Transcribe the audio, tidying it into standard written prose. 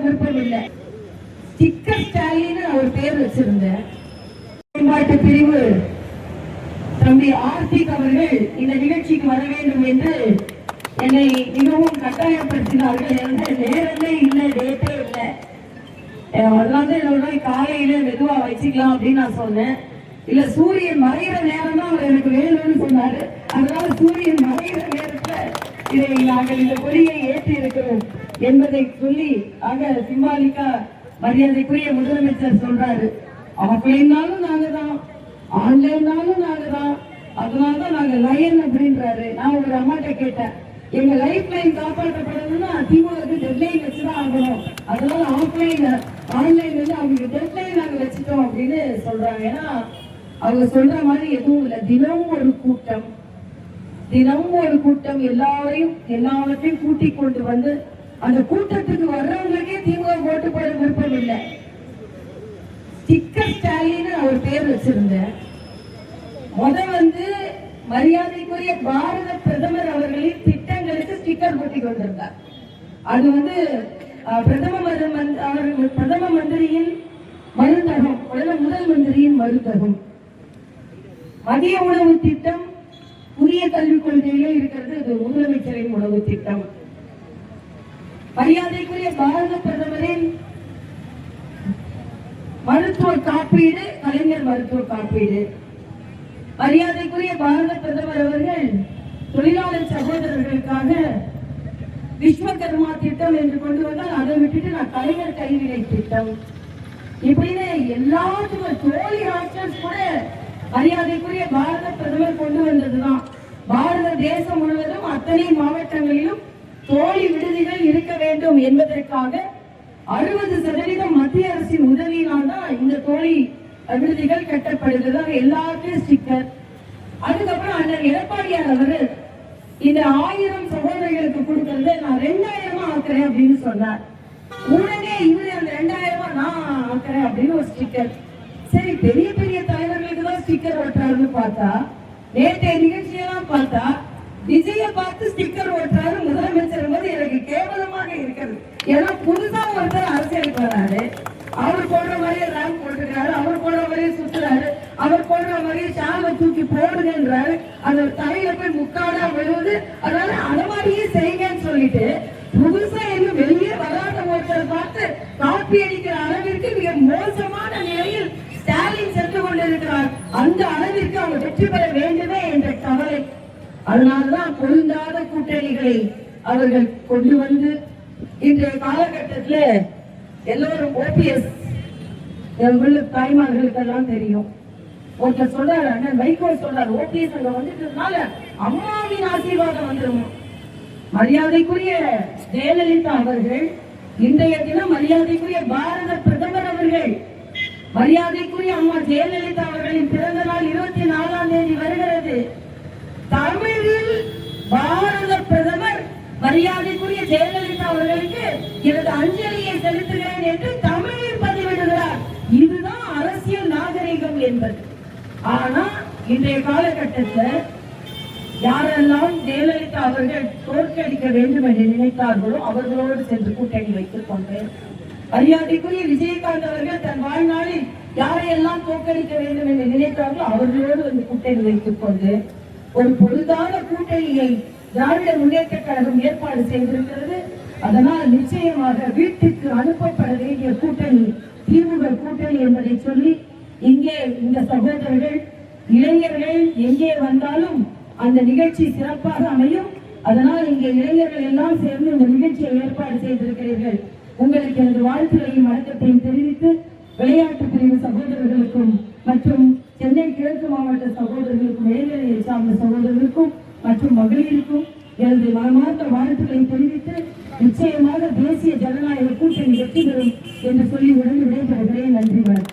விருப்பம் இல்லை. ஸ்டிக்கர் ஸ்டாலின் அவர் பேர் வச்சிருந்தேன். மேம்பாட்டு பிரிவு தம்பி ஆர்த்திக் அவர்கள் இந்த நிகழ்ச்சிக்கு வர வேண்டும் என்று என்னை மிகவும் கட்டாயப்படுத்தினார்கள். நேரமே இல்லை, டேட்டே இல்லை. அதனால காலையில மெதுவா வச்சுக்கலாம் அப்படின்னு நான் சொன்னேன். இல்ல சூரியன் மறைகிற நேரம் தான் அவர் எனக்கு வேணும்னு சொன்னாரு. அதனால சூரியன் மறைகிற நேரத்துல இதை நாங்கள் இந்த கொடியை ஏற்றி இருக்கிறோம் என்பதை சொல்லி ஆக சிம்பாலிக்கா மரியாதைக்குரிய முதலமைச்சர் சொல்றாரு, ஆஃப்லைன்னாலும் நாங்க தான், ஆன்லைன்னாலும் நாங்க தான், அதனாலதான் நாங்க லயன் அப்படின்றாரு. நான் ஒரு அம்மாட்ட கேட்டேன், எங்க லைஃப் லைன் காப்பாற்றப்படணும்னா திமுக டெட்லைன் வச்சுதான் ஆகணும், அதனால ஆஃப்லைன் ஆன்லைன் வந்து அவங்களுக்கு டெட்லைன் நாங்க வச்சுட்டோம் அப்படின்னு சொல்றாங்க. ஏன்னா அவங்க சொல்ற மாதிரி எதுவும் இல்லை. தினமும் ஒரு கூட்டம் எல்லாவற்றையும் கூட்டிக் கொண்டு வந்து அந்த கூட்டத்துக்கு வர்றவங்களுக்கே திமுக ஓட்டு போட விருப்பம் இல்லை. ஸ்டிக்கர் ஸ்டாலின் அவர் பேர் வச்சிருந்தேன். வந்து மரியாதைக்குரிய பாரத பிரதமர் அவர்களின் திட்டங்களுக்கு ஸ்டிக்கர் போட்டி கொண்டிருந்தார். அது வந்து பிரதம மந்திரியின் மருந்தகம், முதல் மந்திரியின் மருந்தகம், மதிய உணவு திட்டம் புதிய கல்விக் கொள்கையிலே இருக்கிறது. இது முதலமைச்சரின் உணவு திட்டம். மரியாதைக்குரிய பாரத பிரதமரின் மருத்துவ காப்பீடு, கலைஞர் மருத்துவ காப்பீடு. மரியாதைக்குரிய பாரத பிரதமர் அவர்கள் தொழிலாளர் சகோதரர்களுக்காக விஸ்வகர்மா திட்டம் என்று கொண்டு வந்தால் அதை விட்டுட்டு நான் கலைஞர் கைவினை திட்டம் இப்படின்னு எல்லாத்துக்கும் தோழி ஹாஸ்டல்ஸ் கூட மரியாதைக்குரிய பாரத பிரதமர் கொண்டு வந்ததுதான். பாரத தேசம் முழுவதும் அத்தனை மாவட்டங்களிலும் தோழி விடுதிகள் இருக்க வேண்டும் என்பதற்காக 60% மத்திய அரசின் உதவியினால் தான் இந்த தோழி விடுதிகள் கட்டப்படுகிறது. எல்லாத்தையும் ஸ்டிக்கர். அதுக்கப்புறம் அண்ணன் எடப்பாடியார் அவர் இந்த 1000 சகோதரிகளுக்கு கொடுக்கறத நான் 2000 ஆக்குறேன் அப்படின்னு சொன்னார். உடனே இவரு அந்த 2000 நான் ஆக்குறேன் அப்படின்னு ஒரு ஸ்டிக்கர். சரி, பெரிய பெரிய தலைவர்களுக்கு தான் ஸ்டிக்கர் ஓட்டுறாருன்னு பார்த்தா, நேற்றைய நிகழ்ச்சியெல்லாம் பார்த்தா விஜய பார்த்து ஸ்டிக்கர் ஓட்டுறாரு முதலமைச்சர் போது எனக்கு கேவலமாக இருக்கிறது. ஏன்னா புதுசா ஒருத்தர் அரசியலுக்கு வராரு, அவர் போடுற மாதிரியே ரேங்க் போட்டுக்கிறாரு, அவர் போடுற மாதிரியே சுத்துறாரு, அவர் போடுற மாதிரியே ஷாலை தூக்கி போடுங்கன்றாரு, அந்த தலையில போய் முக்காடா விழுவுது. அதனால அது மாதிரியே செய்யுங்கன்னு சொல்லிட்டு புதுசா இன்னும் வெளியே வராத ஒருத்தர் பார்த்து காப்பி அடிக்கிற அளவிற்கு மிக மோசமான நிலையில் ஸ்டாலின் சென்று கொண்டிருக்கிறார். அந்த அளவிற்கு அவங்க வெற்றி பெற வேண்டுமே என்ற கவலை. அதனாலதான் பொருந்தாத கூட்டணிகளை அவர்கள் கொண்டு வந்து இன்றைய காலகட்டத்தில் எல்லோரும் ஓபிஎஸ் தாய்மார்களுக்கு எல்லாம் தெரியும். ஒருத்தர் சொல்றாரு, அண்ணன் வைகோ சொல்றாரு, ஓபிஎஸ் அங்க வந்துட்டதுனால அம்மாவின் ஆசீர்வாதம் வந்துடும். மரியாதைக்குரிய ஜெயலலிதா அவர்கள் இன்றைய தினம் மரியாதைக்குரிய பாரத பிரதமர் அவர்கள் மரியாதைக்குரிய அம்மா ஜெயலலிதா அவர்களின் பிறந்த நாள் 24ஆம் தேதி வருகிறது. தமிழில் பாரத பிரதமர் மரியாதைக்குரிய ஜெயலலிதா அவர்களுக்கு எனது அஞ்சலியை செலுத்துகிறேன் என்று தமிழில் பதிவிடுகிறார். இதுதான் அரசியல் நாகரிகம் என்பது. ஆனா இன்றைய காலகட்டத்தில் யாரெல்லாம் ஜெயலலிதா அவர்கள் தோற்கடிக்க வேண்டும் என்று நினைத்தார்களோ அவர்களோடு சென்று கூட்டணி வைத்துக் கொண்டு, மரியாதைக்குரிய விஜயகாந்த் அவர்கள் தன் வாழ்நாளில் யாரையெல்லாம் தோற்கடிக்க வேண்டும் என்று நினைத்தார்களோ அவர்களோடு வந்து கூட்டணி வைத்துக் கொண்டு ஒரு பொழுதான கூட்டணியை திராவிட முன்னேற்ற கழகம் ஏற்பாடு செய்திருக்கிறது. அதனால் நிச்சயமாக வீட்டுக்கு அனுப்பப்பட வேண்டிய கூட்டணி திமுக கூட்டணி என்பதை சொல்லி, இங்கே இந்த சகோதரர்கள் இளைஞர்கள் எங்கே வந்தாலும் அந்த நிகழ்ச்சி சிறப்பாக அமையும். அதனால் இங்கே இளைஞர்கள் எல்லாம் சேர்ந்து இந்த நிகழ்ச்சியை ஏற்பாடு செய்திருக்கிறீர்கள். உங்களுக்கு எனது வாழ்த்துக்களையும் வணக்கத்தையும் தெரிவித்து, விளையாட்டு பிரிவு சகோதரர்களுக்கும் மற்றும் சென்னை கிழக்கு மாவட்ட சகோதரர்களுக்கும், இளைஞரை சார்ந்த சகோதரர்களுக்கும் மற்றும் மகளிருக்கும் எனது மனமார்ந்த வாழ்த்துக்களை தெரிவித்து, நிச்சயமாக தேசிய ஜனநாயக கூட்டணி வெற்றி பெறும் என்று சொல்லி உடனே விடைபெறுகிறேன். நன்றி, வணக்கம்.